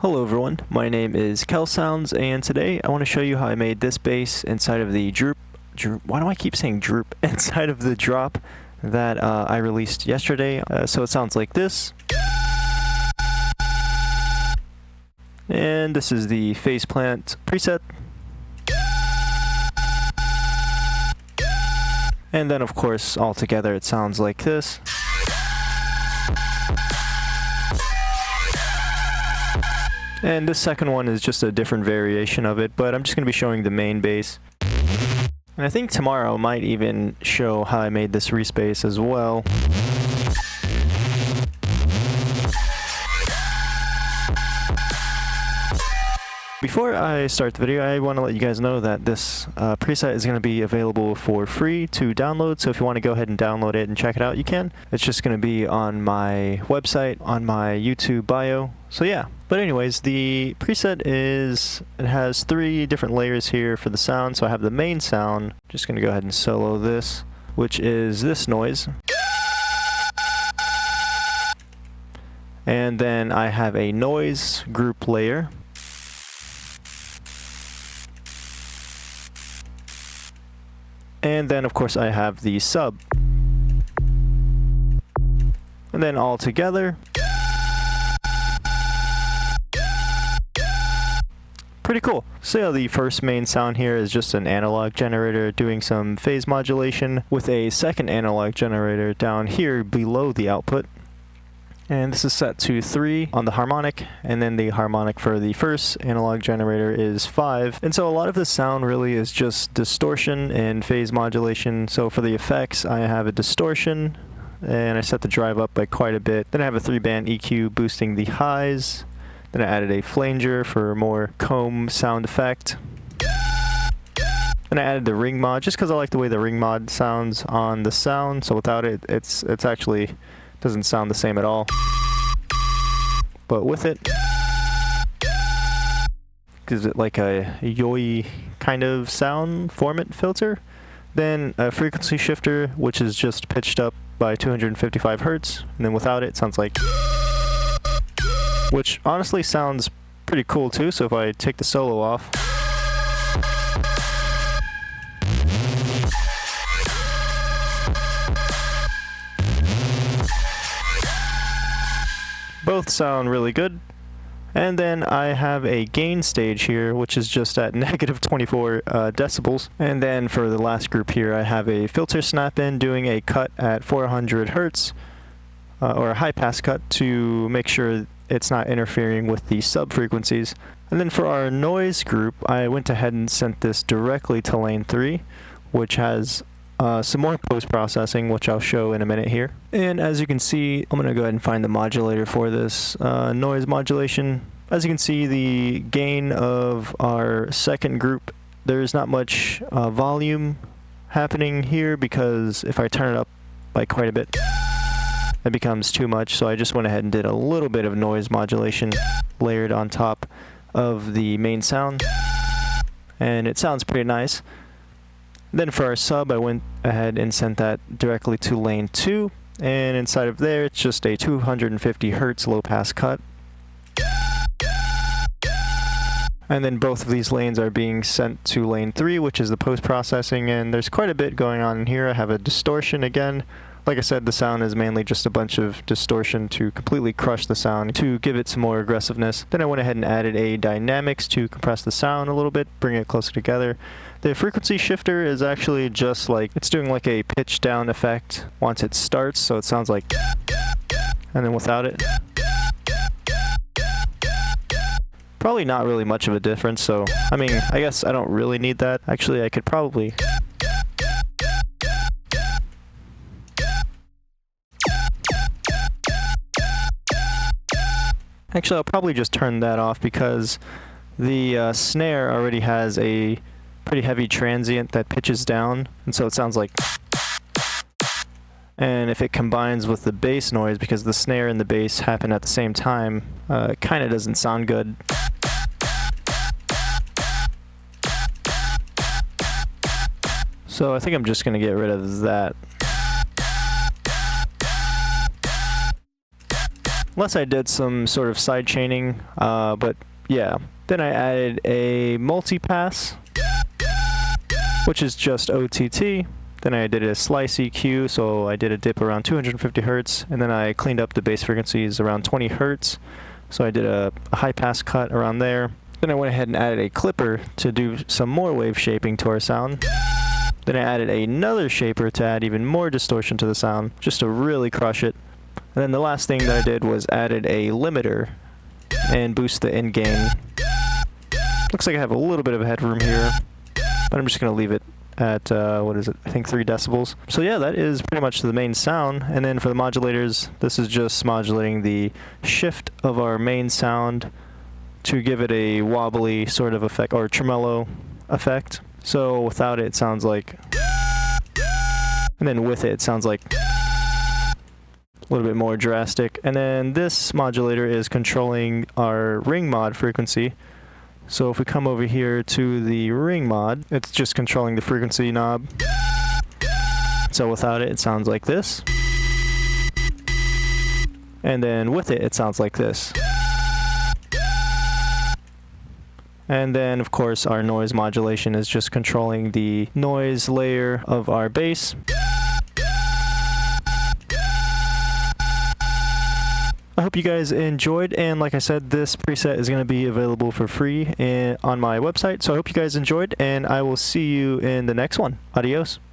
Hello everyone, my name is KelSounds, and today I want to show you how I made this bass inside of the droop, why do I keep saying droop? Inside of the drop that I released yesterday. So it sounds like this. And this is the phase plant preset. And then of course, all together it sounds like this. And this second one is just a different variation of it, but I'm just going to be showing the main bass. And I think tomorrow I might even show how I made this respace as well. Before I start the video, I want to let you guys know that this preset is going to be available for free to download, so if you want to go ahead and download it and check it out, you can. It's just going to be on my website, on my YouTube bio, so yeah. But anyways, the preset it has 3 different layers here for the sound. So I have the main sound, just going to go ahead and solo this, which is this noise. And then I have a noise group layer. And then of course I have the sub. And then all together, pretty cool. So the first main sound here is just an analog generator doing some phase modulation with a second analog generator down here below the output. And this is set to 3 on the harmonic, and then the harmonic for the first analog generator is 5. And so a lot of the sound really is just distortion and phase modulation. So for the effects, I have a distortion, and I set the drive up by quite a bit. Then I have a 3-band EQ boosting the highs. Then I added a flanger for more comb sound effect. And I added the ring mod just because I like the way the ring mod sounds on the sound. So without it, it's actually doesn't sound the same at all. But with it, gives it like a yo-y kind of sound format filter. Then a frequency shifter, which is just pitched up by 255 hertz. And then without it, it sounds like, which honestly sounds pretty cool too. So if I take the solo off, both sound really good. And then I have a gain stage here, which is just at negative 24 decibels. And then for the last group here, I have a filter snap-in doing a cut at 400 hertz, or a high pass cut to make sure it's not interfering with the sub frequencies. And then for our noise group, I went ahead and sent this directly to lane 3, which has some more post-processing, which I'll show in a minute here. And as you can see, I'm going to go ahead and find the modulator for this noise modulation. As you can see, the gain of our second group, there's not much volume happening here, because if I turn it up by quite a bit, it becomes too much. So I just went ahead and did a little bit of noise modulation layered on top of the main sound, and it sounds pretty nice. Then for our sub, I went ahead and sent that directly to lane 2, and inside of there it's just a 250 hertz low pass cut. And then both of these lanes are being sent to lane 3, which is the post-processing, and there's quite a bit going on in here. I have a distortion again. Like I said, the sound is mainly just a bunch of distortion to completely crush the sound, to give it some more aggressiveness. Then I went ahead and added a dynamics to compress the sound a little bit, bring it closer together. The frequency shifter is actually just like, it's doing like a pitch down effect once it starts, so it sounds like, and then without it, probably not really much of a difference. So I mean, I guess I don't really need that. Actually, I could probably, I'll probably just turn that off, because the snare already has a pretty heavy transient that pitches down, and so it sounds like, and if it combines with the bass noise, because the snare and the bass happen at the same time, it kind of doesn't sound good. So I think I'm just going to get rid of that. unless I did some sort of side chaining, but yeah. Then I added a multi-pass, which is just OTT. Then I did a slice EQ, so I did a dip around 250 Hertz, and then I cleaned up the bass frequencies around 20 Hertz. So I did a high pass cut around there. Then I went ahead and added a clipper to do some more wave shaping to our sound. Then I added another shaper to add even more distortion to the sound, just to really crush it. And then the last thing that I did was added a limiter and boost the in gain. Looks like I have a little bit of headroom here, but I'm just going to leave it at, what is it, I think 3 decibels. So yeah, that is pretty much the main sound. And then for the modulators, this is just modulating the shift of our main sound to give it a wobbly sort of effect, or tremolo effect. So without it, it sounds like, and then with it, it sounds like a little bit more drastic. And then this modulator is controlling our ring mod frequency. So if we come over here to the ring mod, it's just controlling the frequency knob. So without it, it sounds like this. And then with it, it sounds like this. And then, of course, our noise modulation is just controlling the noise layer of our bass. I hope you guys enjoyed, and like I said, this preset is going to be available for free on my website, so I hope you guys enjoyed, and I will see you in the next one. Adios.